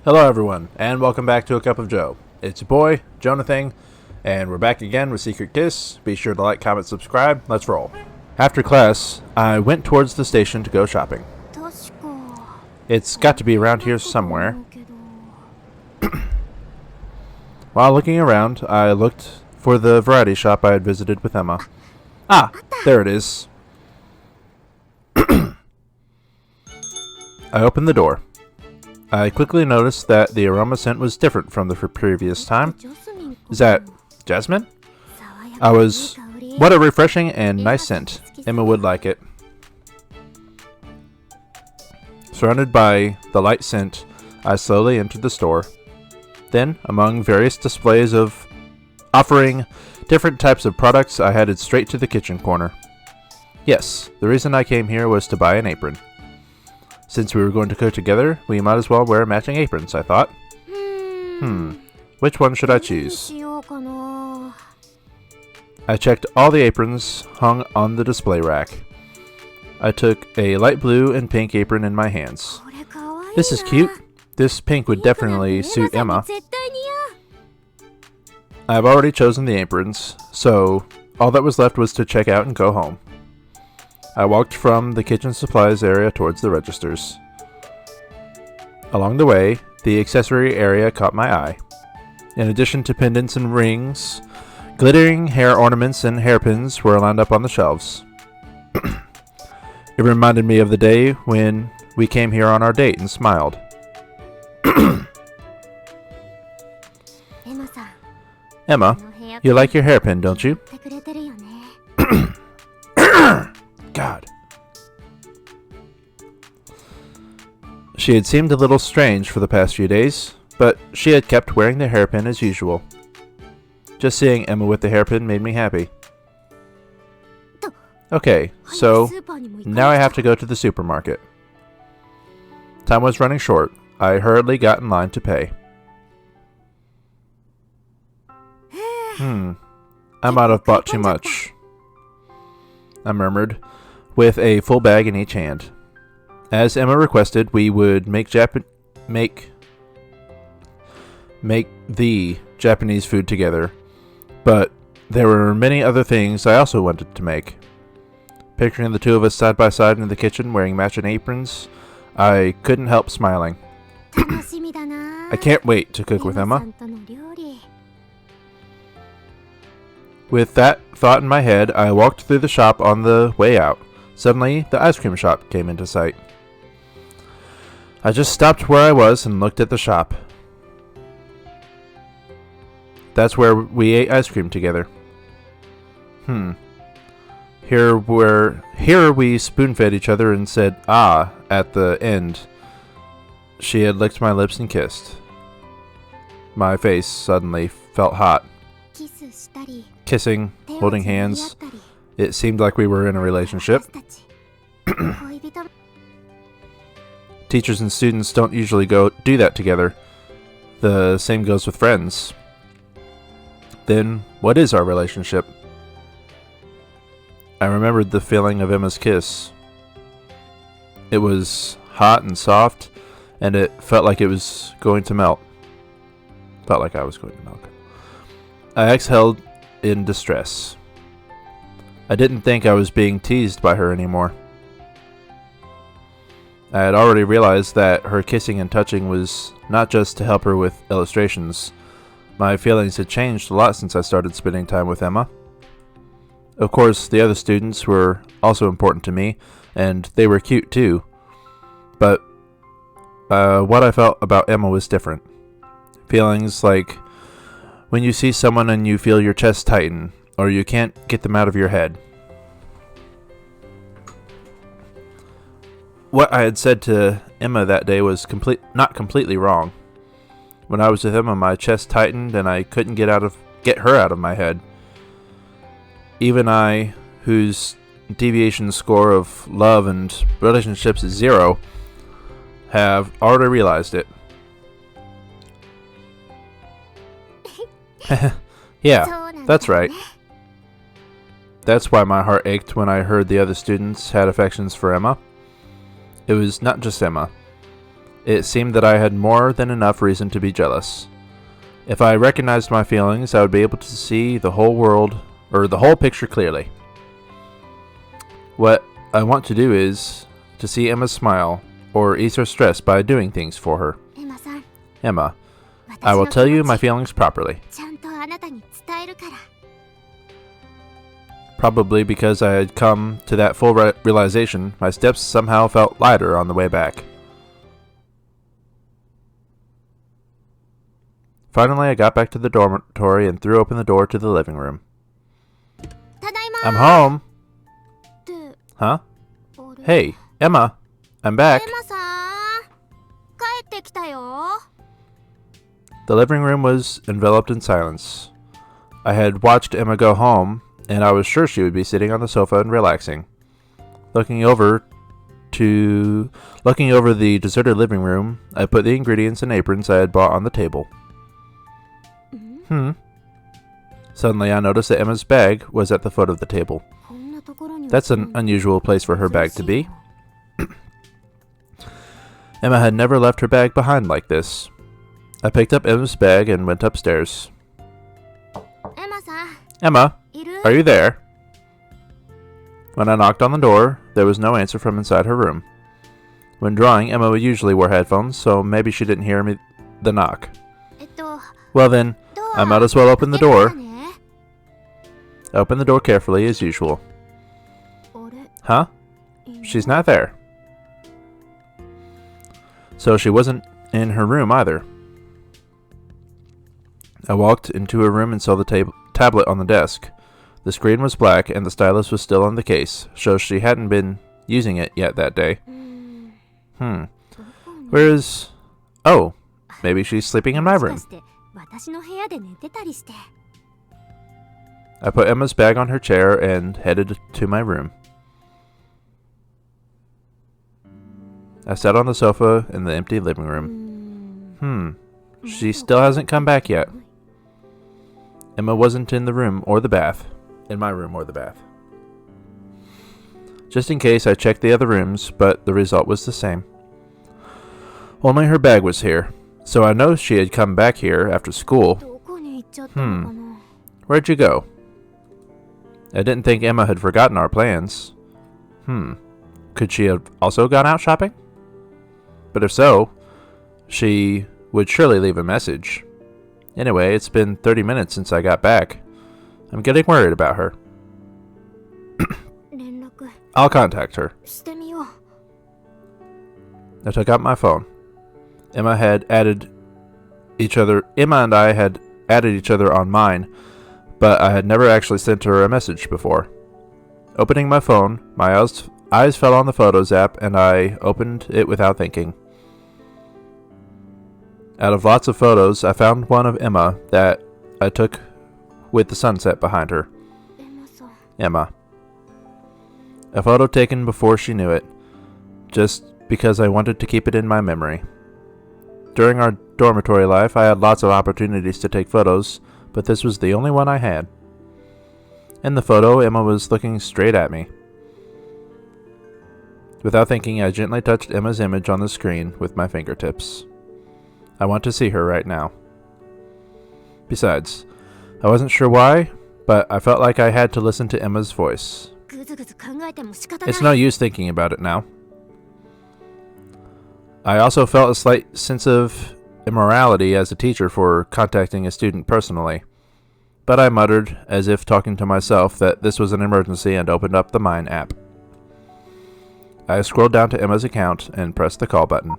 Hello everyone, and welcome back to A Cup of Joe. It's your boy, JonahThing, and we're back again with Secret Kiss. Be sure to like, comment, subscribe. Let's roll. After class, I went towards the station to go shopping. It's got to be around here somewhere. While looking around, I looked for the variety shop I had visited with Emma. Ah, there it is. I opened the door. I quickly noticed that the aroma scent was different from the previous time. Is that jasmine? What a refreshing and nice scent. Emma would like it. Surrounded by the light scent, I slowly entered the store. Then, among various displays of offering different types of products, I headed straight to the kitchen corner. Yes, the reason I came here was to buy an apron. Since we were going to cook together, we might as well wear matching aprons, I thought. Which one should I choose? I checked all the aprons hung on the display rack. I took a light blue and pink apron in my hands. This is cute. This pink would definitely suit Emma. I've already chosen the aprons, so all that was left was to check out and go home. I walked from the kitchen supplies area towards the registers. Along the way, the accessory area caught my eye. In addition to pendants and rings, glittering hair ornaments and hairpins were lined up on the shelves. It reminded me of the day when we came here on our date and smiled. Emma, you like your hairpin, don't you? God. She had seemed a little strange for the past few days, but she had kept wearing the hairpin as usual. Just seeing Emma with the hairpin made me happy. Okay, so now I have to go to the supermarket. Time was running short. I hurriedly got in line to pay. I might have bought too much, I murmured, with a full bag in each hand. As Emma requested, we would make the Japanese food together, but there were many other things I also wanted to make. Picturing the two of us side by side in the kitchen wearing matching aprons, I couldn't help smiling. I can't wait to cook with Emma. With that thought in my head, I walked through the shop on the way out. Suddenly, the ice cream shop came into sight. I just stopped where I was and looked at the shop. That's where we ate ice cream together. Here we spoon-fed each other and said, "ah," at the end. She had licked my lips and kissed. My face suddenly felt hot. Kissing, holding hands. It seemed like we were in a relationship. Teachers and students don't usually do that together. The same goes with friends. Then, what is our relationship? I remembered the feeling of Emma's kiss. It was hot and soft, and it felt like it was going to melt. Felt like I was going to melt. I exhaled in distress. I didn't think I was being teased by her anymore. I had already realized that her kissing and touching was not just to help her with illustrations. My feelings had changed a lot since I started spending time with Emma. Of course, the other students were also important to me, and they were cute too. But what I felt about Emma was different. Feelings like when you see someone and you feel your chest tighten, or you can't get them out of your head. What I had said to Emma that day was not completely wrong. When I was with Emma, my chest tightened and I couldn't get her out of my head. Even I, whose deviation score of love and relationships is 0, have already realized it. Yeah, that's right. That's why my heart ached when I heard the other students had affections for Emma. It was not just Emma. It seemed that I had more than enough reason to be jealous. If I recognized my feelings, I would be able to see the whole world, or the whole picture clearly. What I want to do is to see Emma smile, or ease her stress by doing things for her. Emma, I will tell you my feelings properly. Probably because I had come to that full realization, my steps somehow felt lighter on the way back. Finally, I got back to the dormitory and threw open the door to the living room. I'm home! Huh? Hey, Emma! I'm back! The living room was enveloped in silence. I had watched Emma go home, and I was sure she would be sitting on the sofa and relaxing. Looking over the deserted living room, I put the ingredients and aprons I had bought on the table. Suddenly I noticed that Emma's bag was at the foot of the table. That's an unusual place for her bag to be. Emma had never left her bag behind like this. I picked up Emma's bag and went upstairs. Emma, are you there? When I knocked on the door, there was no answer from inside her room. When drawing, Emma would usually wear headphones, so maybe she didn't hear the knock. Well then, I might as well open the door. I opened the door carefully, as usual. Huh? She's not there. So she wasn't in her room either. I walked into her room and saw the tablet on the desk. The screen was black and the stylus was still on the case, so she hadn't been using it yet that day. Where is... Oh, maybe she's sleeping in my room. I put Emma's bag on her chair and headed to my room. I sat on the sofa in the empty living room. She still hasn't come back yet. Emma wasn't in the room or the bath. In my room or the bath. Just in case, I checked the other rooms, but the result was the same. Only her bag was here, so I know she had come back here after school. Where'd you go? I didn't think Emma had forgotten our plans. Could she have also gone out shopping? But if so, she would surely leave a message. Anyway, it's been 30 minutes since I got back. I'm getting worried about her. I'll contact her. I took out my phone. Emma and I had added each other on mine, but I had never actually sent her a message before. Opening my phone, my eyes fell on the Photos app, and I opened it without thinking. Out of lots of photos, I found one of Emma that I took with the sunset behind her. Emma. A photo taken before she knew it, just because I wanted to keep it in my memory. During our dormitory life, I had lots of opportunities to take photos, but this was the only one I had. In the photo, Emma was looking straight at me. Without thinking, I gently touched Emma's image on the screen with my fingertips. I want to see her right now. Besides, I wasn't sure why, but I felt like I had to listen to Emma's voice. It's no use thinking about it now. I also felt a slight sense of immorality as a teacher for contacting a student personally, but I muttered, as if talking to myself, that this was an emergency and opened up the Mine app. I scrolled down to Emma's account and pressed the call button.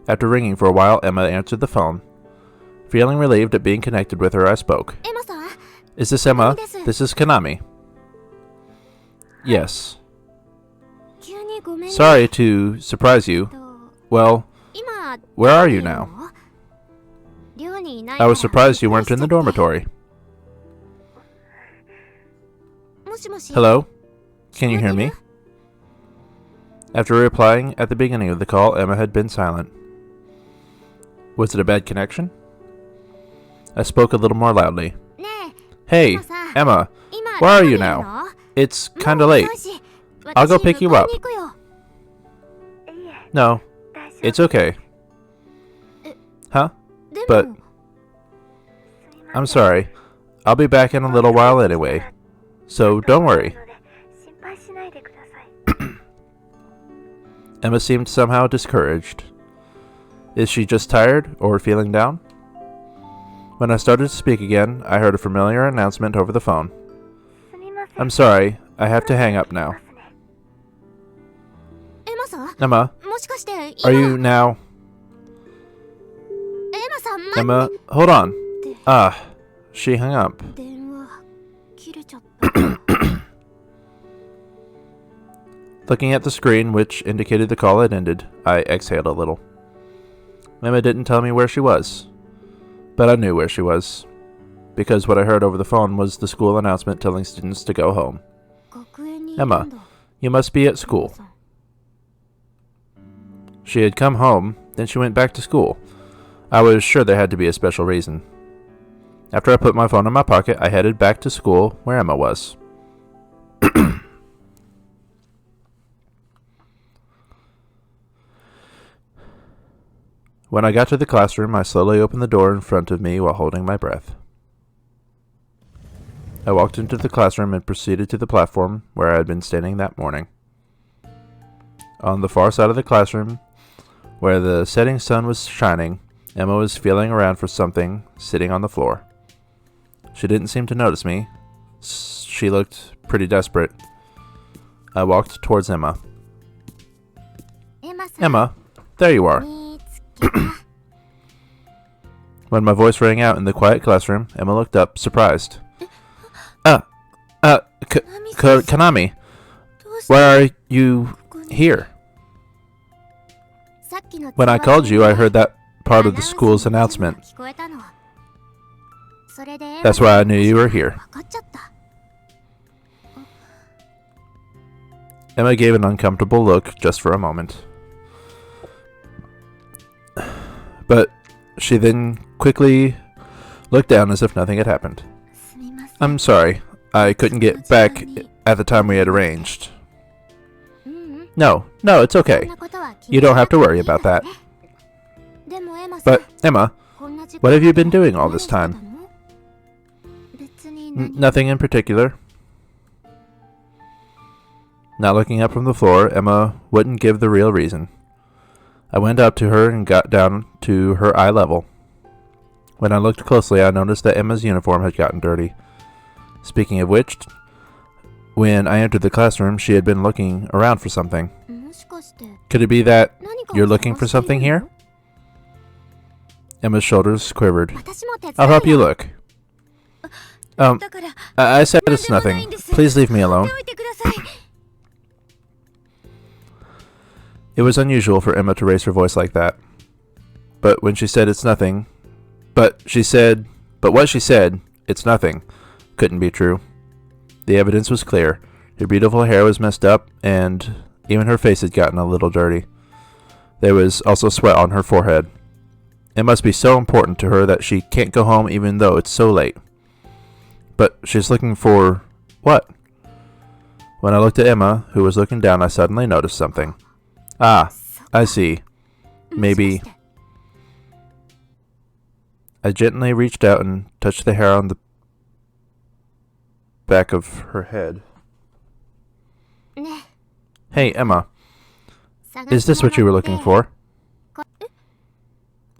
After ringing for a while, Emma answered the phone. Feeling relieved at being connected with her, I spoke. Is this Emma? This is Kanami. Yes. Sorry to surprise you. Well, where are you now? I was surprised you weren't in the dormitory. Hello? Can you hear me? After replying at the beginning of the call, Emma had been silent. Was it a bad connection? I spoke a little more loudly. Hey, Emma, where are you now? It's kinda late. I'll go pick you up. No, it's okay. Huh? But I'm sorry. I'll be back in a little while anyway. So don't worry. Emma seemed somehow discouraged. Is she just tired or feeling down? When I started to speak again, I heard a familiar announcement over the phone. I'm sorry, I have to hang up now. Emma, are you now? Emma, hold on. She hung up. Looking at the screen, which indicated the call had ended, I exhaled a little. Emma didn't tell me where she was, but I knew where she was, because what I heard over the phone was the school announcement telling students to go home. Emma, you must be at school. She had come home, then she went back to school. I was sure there had to be a special reason. After I put my phone in my pocket, I headed back to school where Emma was. When I got to the classroom, I slowly opened the door in front of me while holding my breath. I walked into the classroom and proceeded to the platform where I had been standing that morning. On the far side of the classroom, where the setting sun was shining, Emma was feeling around for something sitting on the floor. She didn't seem to notice me. She looked pretty desperate. I walked towards Emma. Emma, there you are. When my voice rang out in the quiet classroom, Emma looked up, surprised. Kanami, why are you here? When I called you, I heard that part of the school's announcement. That's why I knew you were here. Emma gave an uncomfortable look just for a moment. But she then quickly looked down as if nothing had happened. I'm sorry, I couldn't get back at the time we had arranged. No, it's okay. You don't have to worry about that. But, Emma, what have you been doing all this time? Nothing in particular. Not looking up from the floor, Emma wouldn't give the real reason. I went up to her and got down to her eye level. When I looked closely, I noticed that Emma's uniform had gotten dirty. Speaking of which, when I entered the classroom, she had been looking around for something. Could it be that you're looking for something here? Emma's shoulders quivered. I'll help you look. I said it's nothing. Please leave me alone. It was unusual for Emma to raise her voice like that. But when she said it's nothing, but what she said, it's nothing, couldn't be true. The evidence was clear. Her beautiful hair was messed up, and even her face had gotten a little dirty. There was also sweat on her forehead. It must be so important to her that she can't go home even though it's so late. But she's looking for what? When I looked at Emma, who was looking down, I suddenly noticed something. Ah, I see. Maybe. I gently reached out and touched the hair on the back of her head. Hey, Emma. Is this what you were looking for?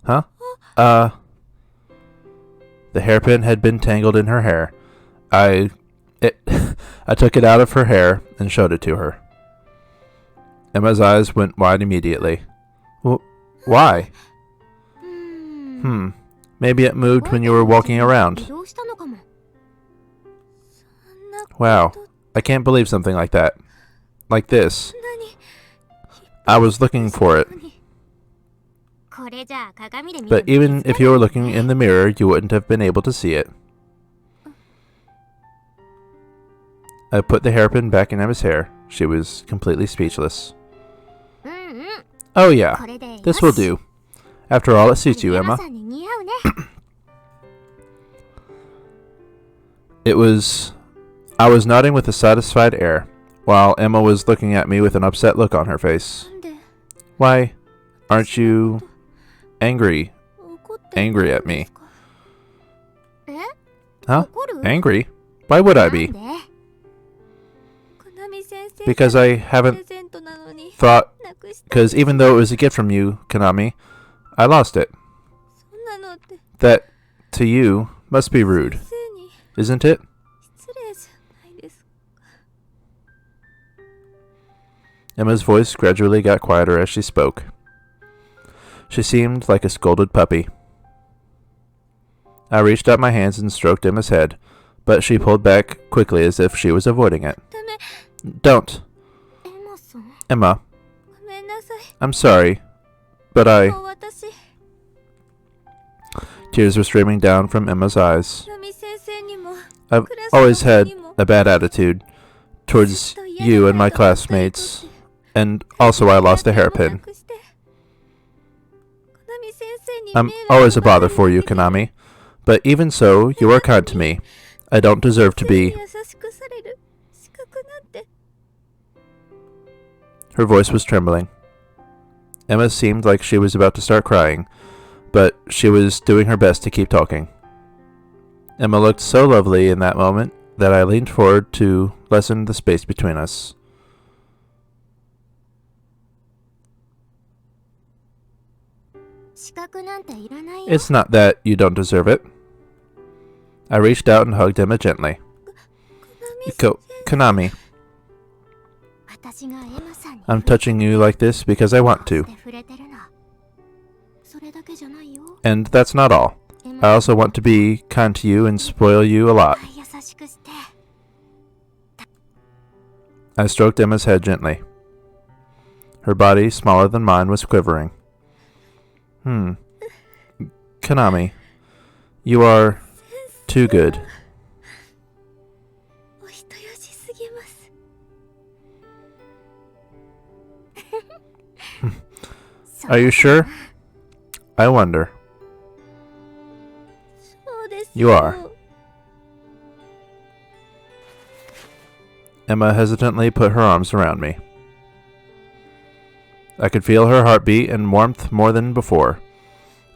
Huh? The hairpin had been tangled in her hair. I took it out of her hair and showed it to her. Emma's eyes went wide immediately. Why? Maybe it moved when you were walking around. Wow, I can't believe something like that. Like this. I was looking for it. But even if you were looking in the mirror, you wouldn't have been able to see it. I put the hairpin back in Emma's hair. She was completely speechless. Oh yeah, this will do. After all, it suits you, Emma. I was nodding with a satisfied air, while Emma was looking at me with an upset look on her face. Why aren't you angry at me? Huh? Angry? Why would I be? Because I haven't thought, because even though it was a gift from you, Konami, I lost it. That, to you, must be rude, isn't it? Emma's voice gradually got quieter as she spoke. She seemed like a scolded puppy. I reached out my hands and stroked Emma's head, but she pulled back quickly as if she was avoiding it. Don't. Emma. I'm sorry, but Tears were streaming down from Emma's eyes. I've always had a bad attitude towards you and my classmates, and also I lost a hairpin. I'm always a bother for you, Konami, but even so, you are kind to me. I don't deserve to be. Her voice was trembling. Emma seemed like she was about to start crying, but she was doing her best to keep talking. Emma looked so lovely in that moment that I leaned forward to lessen the space between us. It's not that you don't deserve it. I reached out and hugged Emma gently. Konami, I'm touching you like this because I want to. And that's not all. I also want to be kind to you and spoil you a lot. I stroked Emma's head gently. Her body, smaller than mine, was quivering. Konami, you are too good. Are you sure? I wonder. You are. Emma hesitantly put her arms around me. I could feel her heartbeat and warmth more than before,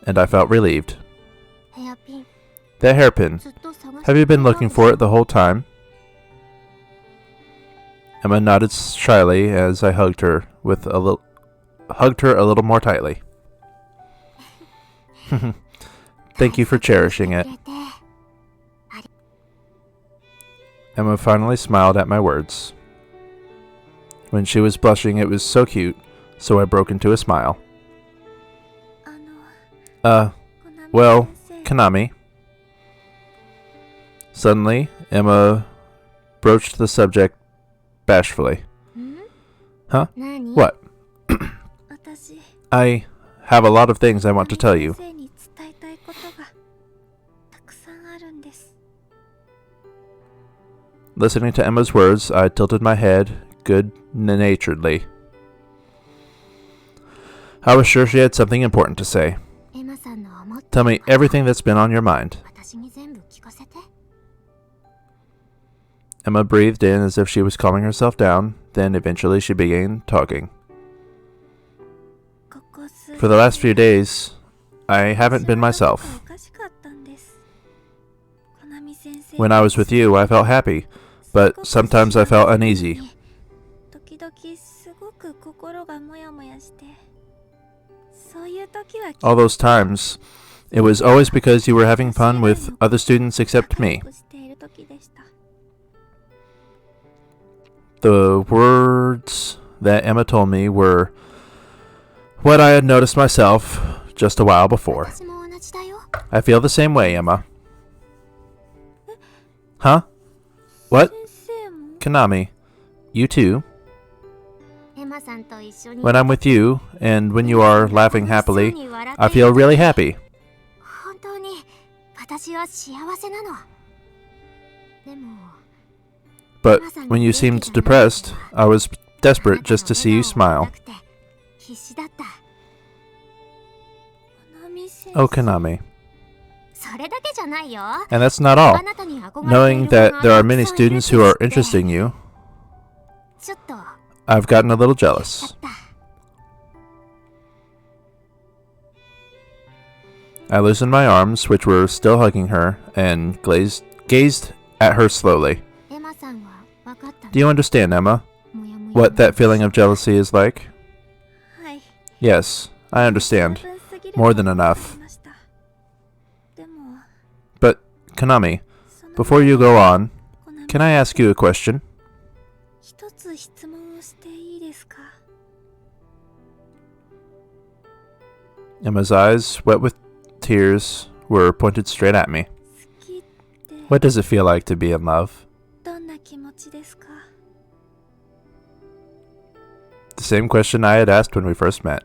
and I felt relieved. That hairpin. Have you been looking for it the whole time? Emma nodded shyly as I hugged her a little more tightly. Thank you for cherishing it. Emma finally smiled at my words. When she was blushing, it was so cute, so I broke into a smile. Well, Konami. Suddenly, Emma broached the subject bashfully. Huh? What? I have a lot of things I want to tell you. Listening to Emma's words, I tilted my head good-naturedly. I was sure she had something important to say. Tell me everything that's been on your mind. Emma breathed in as if she was calming herself down, then eventually she began talking. For the last few days, I haven't been myself. When I was with you, I felt happy, but sometimes I felt uneasy. All those times, it was always because you were having fun with other students except me. The words that Emma told me were what I had noticed myself just a while before. I feel the same way, Emma. Huh? What? Konami, you too? When I'm with you, and when you are laughing happily, I feel really happy. But when you seemed depressed, I was desperate just to see you smile. Oh, Konami. And that's not all. Knowing that there are many students who are interested in you, I've gotten a little jealous. I loosened my arms, which were still hugging her, and gazed at her slowly. Do you understand, Emma, what that feeling of jealousy is like? Yes, I understand. More than enough. But, Konami, before you go on, can I ask you a question? Emma's eyes, wet with tears, were pointed straight at me. What does it feel like to be in love? The same question I had asked when we first met.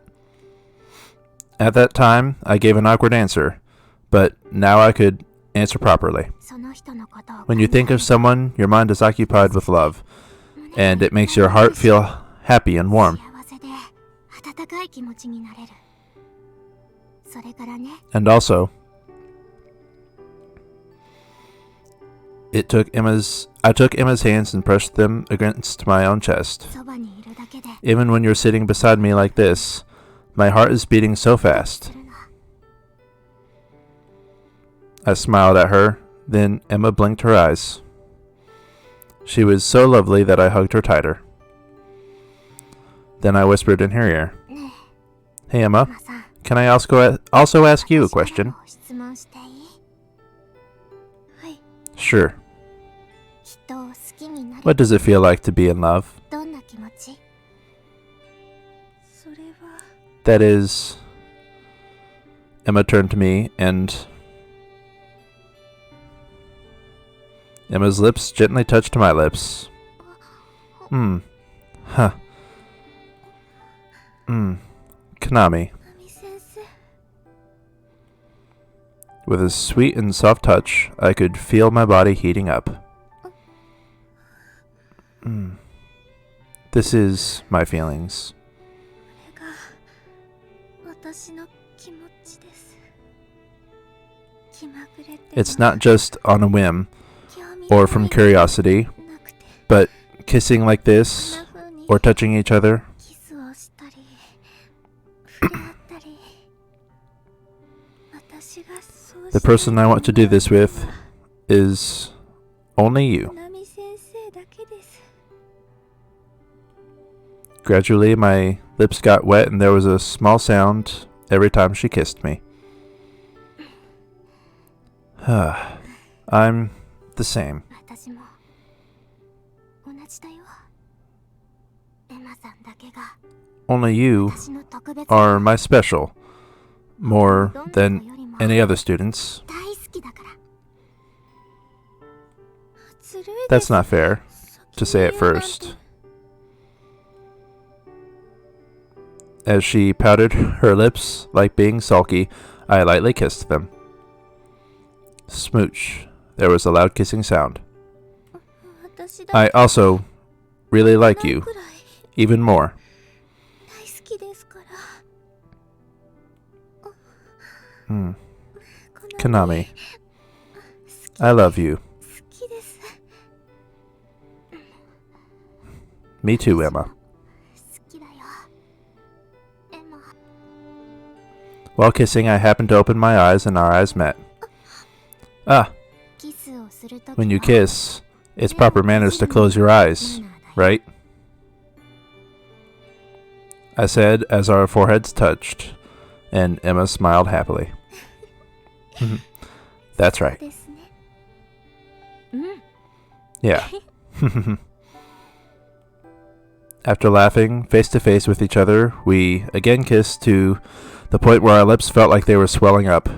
At that time, I gave an awkward answer, but now I could answer properly. When you think of someone, your mind is occupied with love, and it makes your heart feel happy and warm. And also, I took Emma's hands and pressed them against my own chest. Even when you're sitting beside me like this, my heart is beating so fast. I smiled at her, then Emma blinked her eyes. She was so lovely that I hugged her tighter. Then I whispered in her ear, Hey Emma, can I also ask you a question? Sure. What does it feel like to be in love? That is... Emma turned to me and... Emma's lips gently touched my lips. Huh. Konami. With a sweet and soft touch, I could feel my body heating up. This is my feelings. It's not just on a whim or from curiosity, but kissing like this or touching each other. The person I want to do this with is only you. Gradually, my lips got wet and there was a small sound every time she kissed me. I'm the same. Only you are my special, more than any other students. That's not fair, to say it first. As she pouted her lips like being sulky, I lightly kissed them. Smooch. There was a loud kissing sound. I also really like you, even more. Konami, I love you. Me too, Emma. While kissing, I happened to open my eyes and our eyes met. When you kiss, it's proper manners to close your eyes, right? I said as our foreheads touched, and Emma smiled happily. That's right. Yeah. After laughing face to face with each other, we again kissed to the point where our lips felt like they were swelling up.